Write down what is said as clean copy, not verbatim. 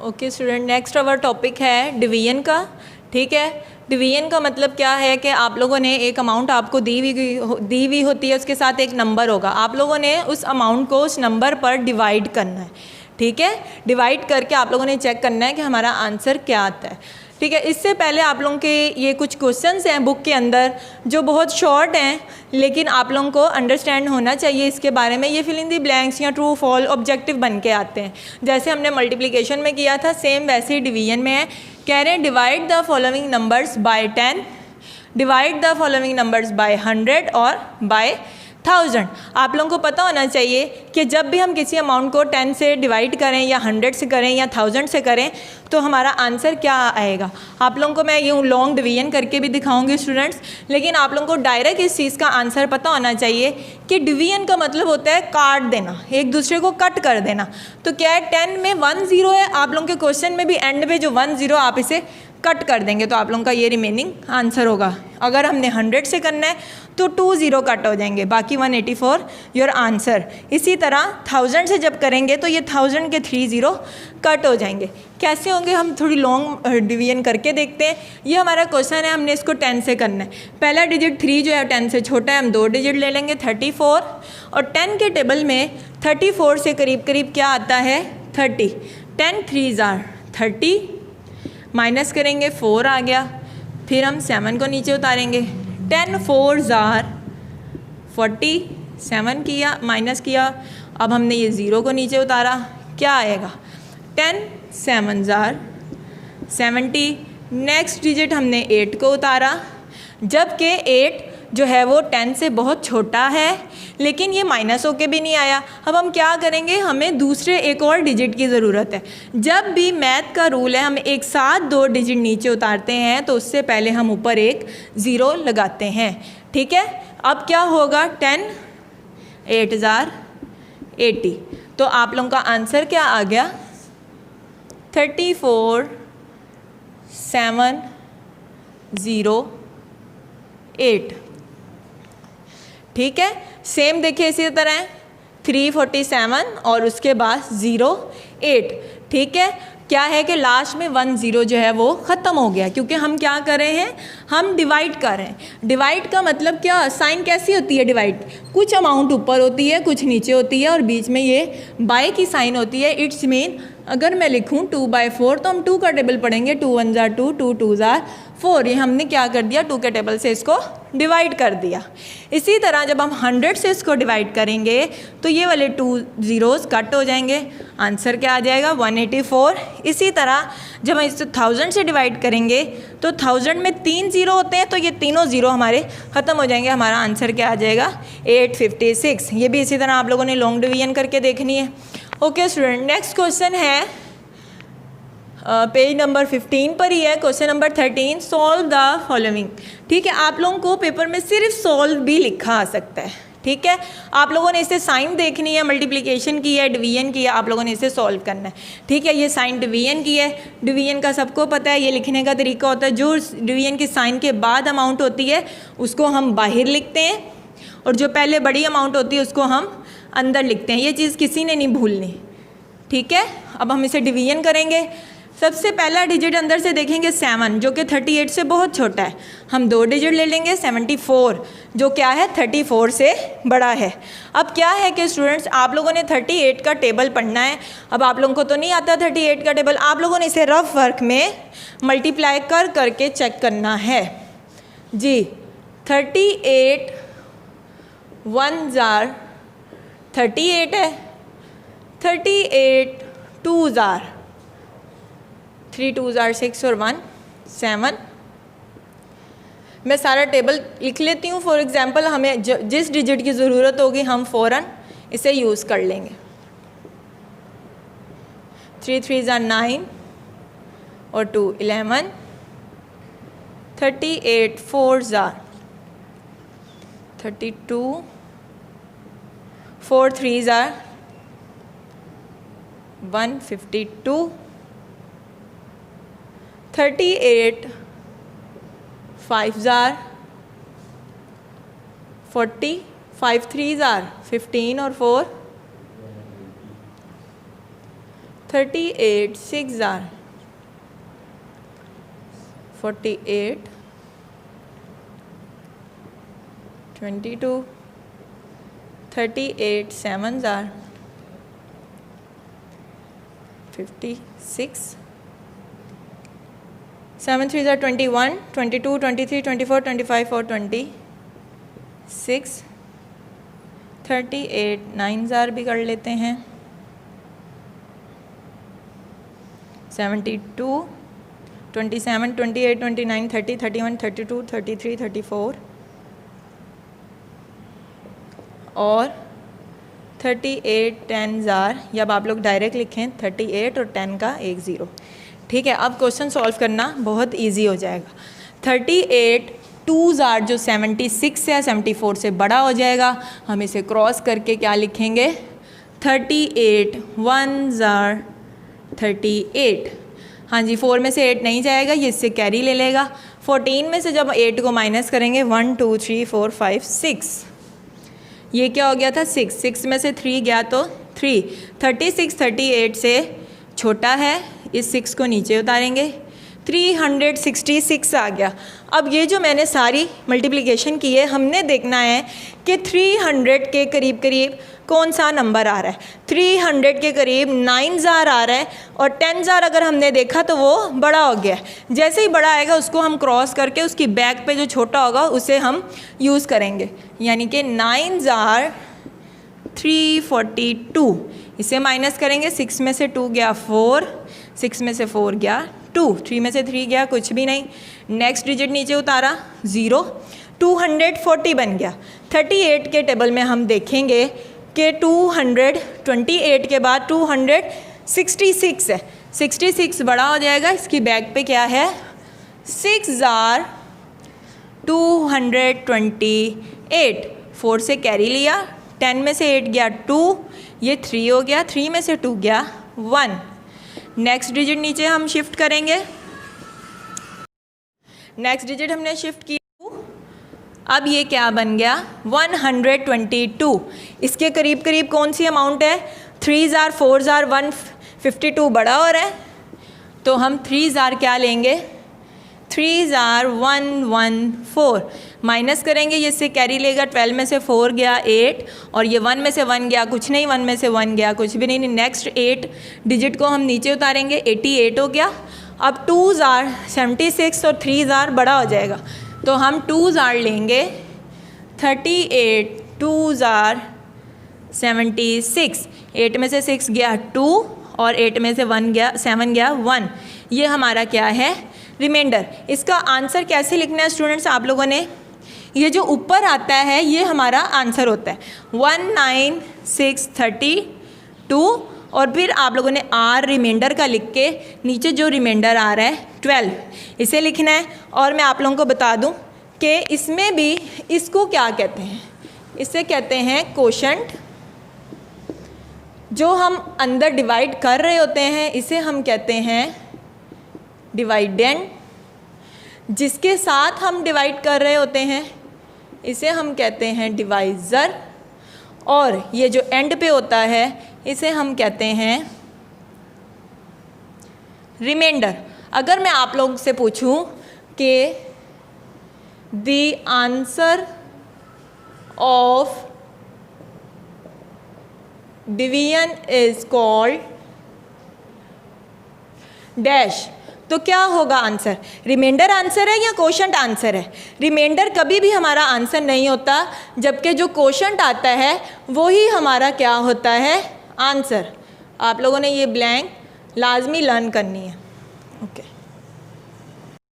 Okay student, next our topic है division का। ठीक है, डिवीजन का मतलब क्या है कि आप लोगों ने एक अमाउंट आपको दी हुई होती है, उसके साथ एक नंबर होगा, आप लोगों ने उस अमाउंट को उस नंबर पर डिवाइड करना है। ठीक है, डिवाइड करके आप लोगों ने चेक करना है कि हमारा आंसर क्या आता है। ठीक है, इससे पहले आप लोगों के ये कुछ क्वेश्चंस हैं बुक के अंदर जो बहुत शॉर्ट हैं, लेकिन आप लोगों को अंडरस्टैंड होना चाहिए इसके बारे में। ये फिल इन दी ब्लैंक्स या ट्रू फॉल ऑब्जेक्टिव बन के आते हैं। जैसे हमने मल्टीप्लिकेशन में किया था, सेम वैसे ही डिवीजन में है। कह रहे हैं divide the following numbers by 10, divide the following numbers by 100 और बाय 1000। आप लोगों को पता होना चाहिए कि जब भी हम किसी अमाउंट को 10 से डिवाइड करें या 100 से करें या 1000 से करें तो हमारा आंसर क्या आएगा। आप लोगों को मैं यूँ लॉन्ग डिवीजन करके भी दिखाऊंगी स्टूडेंट्स, लेकिन आप लोगों को डायरेक्ट इस चीज़ का आंसर पता होना चाहिए कि डिवीजन का मतलब होता है काट देना, एक दूसरे को कट कर देना। तो क्या है, 10 में 1 0 है, आप लोगों के क्वेश्चन में भी एंड में जो 1 0 आप इसे कट कर देंगे तो आप लोगों का ये रिमेनिंग आंसर होगा। अगर हमने 100 से करना है तो 2 0 कट हो जाएंगे, बाकी 184 योर आंसर। इसी तरह 1000 से जब करेंगे तो ये 1000 के 3 0 कट हो जाएंगे। कैसे होंगे, हम थोड़ी लॉन्ग डिवीजन करके देखते हैं। ये हमारा क्वेश्चन है, हमने इसको 10 से करना है। पहला डिजिट 3 जो है 10 से छोटा है, हम 2 डिजिट ले लेंगे 34, और 10 के टेबल में 34 से करीब करीब क्या आता है 30। 10 3s are 30, माइनस करेंगे 4 आ गया, फिर हम 7 को नीचे उतारेंगे। 10 4s are 40, 7 किया माइनस किया, अब हमने ये 0 को नीचे उतारा, क्या आएगा 10 7s are 70। नेक्स्ट डिजिट हमने 8 को उतारा, जबकि 8 जो है वो 10 से बहुत छोटा है, लेकिन ये माइनस होके भी नहीं आया। अब हम क्या करेंगे, हमें दूसरे एक और डिजिट की ज़रूरत है। जब भी मैथ का रूल है हम एक साथ 2 डिजिट नीचे उतारते हैं तो उससे पहले हम ऊपर एक 0 लगाते हैं। ठीक है, अब क्या होगा 10 8s are 80। तो आप लोगों का आंसर क्या आ गया 34 7 0 8। ठीक है, सेम देखिए इसी तरह है 347 और उसके बाद 0 8। ठीक है, क्या है कि लास्ट में 1 0 जो है वो ख़त्म हो गया, क्योंकि हम क्या कर रहे हैं, हम डिवाइड कर रहे हैं। डिवाइड का मतलब क्या, साइन कैसी होती है डिवाइड, कुछ अमाउंट ऊपर होती है कुछ नीचे होती है और बीच में ये बाय की साइन होती है। इट्स मीन अगर मैं लिखूं 2/4 तो हम 2 का टेबल पढ़ेंगे, 2 1s are 2, 2 2s are 4। ये हमने क्या कर दिया, 2 के टेबल से इसको डिवाइड कर दिया। इसी तरह जब हम 100 से इसको डिवाइड करेंगे तो ये वाले 2 zeros कट हो जाएंगे, आंसर क्या आ जाएगा 184। इसी तरह जब हम इसे 1000 से डिवाइड करेंगे तो 1000 में 3 0 होते हैं, तो ये तीनों 0 हमारे ख़त्म हो जाएंगे, हमारा आंसर क्या आ जाएगा 856। ये भी इसी तरह आप लोगों ने लॉन्ग डिवीजन करके देखनी है। ओके स्टूडेंट, नेक्स्ट क्वेश्चन है पेज नंबर 15 पर ही है, question number 13, solve the following. ठीक है, आप लोगों को पेपर में सिर्फ सॉल्व भी लिखा आ सकता है। ठीक है, आप लोगों ने इसे साइन देखनी है, मल्टीप्लिकेशन की है, डिवीजन की है, आप लोगों ने इसे सॉल्व करना है। ठीक है, ये साइन डिवीजन की है, डिवीजन का सबको पता है, ये लिखने का तरीका होता है, जो डिवीजन की साइन के बाद अमाउंट होती है उसको हम बाहर लिखते हैं और जो पहले बड़ी अमाउंट होती है उसको हम अंदर लिखते हैं। ये चीज़ किसी ने नहीं भूलनी। ठीक है, अब हम इसे डिवीजन करेंगे। सबसे पहला डिजिट अंदर से देखेंगे 7, जो कि 38 से बहुत छोटा है, हम 2 डिजिट ले लेंगे 74, जो क्या है 34 से बड़ा है। अब क्या है कि स्टूडेंट्स आप लोगों ने 38 का टेबल पढ़ना है। अब आप लोगों को तो नहीं आता 38 का टेबल, आप लोगों ने इसे रफ वर्क में मल्टीप्लाई कर करके चेक करना है जी। 38 1s are 38 है, 38 2s are 3 2s are 6 और 1 7। मैं सारा टेबल लिख लेती हूँ। फॉर एग्जांपल हमें जिस डिजिट की ज़रूरत होगी हम फ़ौरन इसे यूज़ कर लेंगे। 3 3s are 9 और 2 11। 38 4s are 32, 4 3s are 152, 38 5s are 40, 5 3s are 15 और 4 38 6 ज़ार 48 22 38 7 ज़ार 56 7 3 ज़ार 21 22 23 24 25 और 26 38 9 ज़ार भी कर लेते हैं 72 27 28 29 30 31 32 33 34 और 38 10 ज़ार, या अब आप लोग डायरेक्ट लिखें 38 और 10 का एक ज़ीरो। ठीक है, अब क्वेश्चन सॉल्व करना बहुत इजी हो जाएगा। 38 2 ज़ार जो 76 है 74 से बड़ा हो जाएगा, हम इसे क्रॉस करके क्या लिखेंगे 38 1 ज़ार 38। हाँ जी, 4 में से 8 नहीं जाएगा, ये इससे कैरी ले लेगा। 14 में से जब 8 को माइनस करेंगे 1 2 3 4 5 6, ये क्या हो गया था 6, 6 में से 3 गया तो 3। 36 38 से छोटा है, इस 6 को नीचे उतारेंगे 366 आ गया। अब ये जो मैंने सारी मल्टीप्लिकेशन की है, हमने देखना है कि 300 के करीब करीब कौन सा नंबर आ रहा है। 300 के करीब 9 ज़ार आ रहा है और 10 ज़ार अगर हमने देखा तो वो बड़ा हो गया है। जैसे ही बड़ा आएगा उसको हम क्रॉस करके उसकी बैक पे जो छोटा होगा उसे हम यूज़ करेंगे, यानी कि 9 ज़ार 342। इसे माइनस करेंगे, 6 में से 2 गया 4, 6 में से 4 गया 2, 3 में से 3 गया कुछ भी नहीं। नेक्स्ट डिजिट नीचे उतारा 0, 240 बन गया। 38 के टेबल में हम देखेंगे कि 228 के बाद 266 है, 66 बड़ा हो जाएगा। इसकी बैक पे क्या है 6 ज़ार 228, 4 से कैरी लिया, 10 में से 8 गया 2, ये 3 हो गया, 3 में से 2 गया 1। नेक्स्ट डिजिट नीचे हम शिफ्ट करेंगे, नेक्स्ट डिजिट हमने शिफ्ट किया, अब ये क्या बन गया 122। इसके करीब करीब कौन सी अमाउंट है 3 ज़ार 4 ज़ार 152 बड़ा हो रहा है, तो हम 3 ज़ार क्या लेंगे 3 ज़ार 114, माइनस करेंगे, ये इससे कैरी लेगा, 12 में से 4 गया 8 और ये 1 में से 1 गया कुछ नहीं, 1 में से 1 गया कुछ भी नहीं। नेक्स्ट 8 डिजिट को हम नीचे उतारेंगे, 88 हो गया। अब 2 ज़ार 76 और 3 ज़ार बड़ा हो जाएगा, तो हम 2 ज़ार लेंगे 38, 2 ज़ार 76, 8 में से 6 गया 2 और 8 में से 1 गया 7 गया 1, ये हमारा क्या है रिमाइंडर। इसका आंसर कैसे लिखना है स्टूडेंट्स, आप लोगों ने ये जो ऊपर आता है ये हमारा आंसर होता है 19632 और फिर आप लोगों ने आर रिमाइंडर का लिख के नीचे जो रिमाइंडर आ रहा है 12 इसे लिखना है। और मैं आप लोगों को बता दूं कि इसमें भी इसको क्या कहते हैं, इसे कहते हैं कोशेंट। जो हम अंदर डिवाइड कर रहे होते हैं इसे हम कहते हैं डिवाइडेंड, जिसके साथ हम डिवाइड कर रहे होते हैं इसे हम कहते हैं डिवाइज़र, और ये जो एंड पे होता है इसे हम कहते हैं रिमाइंडर। अगर मैं आप लोग से पूछूं कि the answer of division is called dash, तो क्या होगा आंसर, रिमाइंडर आंसर है या कोशेंट आंसर है। रिमाइंडर कभी भी हमारा आंसर नहीं होता, जबकि जो कोशेंट आता है वही हमारा क्या होता है आंसर। आप लोगों ने ये ब्लैंक लाजमी लर्न करनी है। ओके।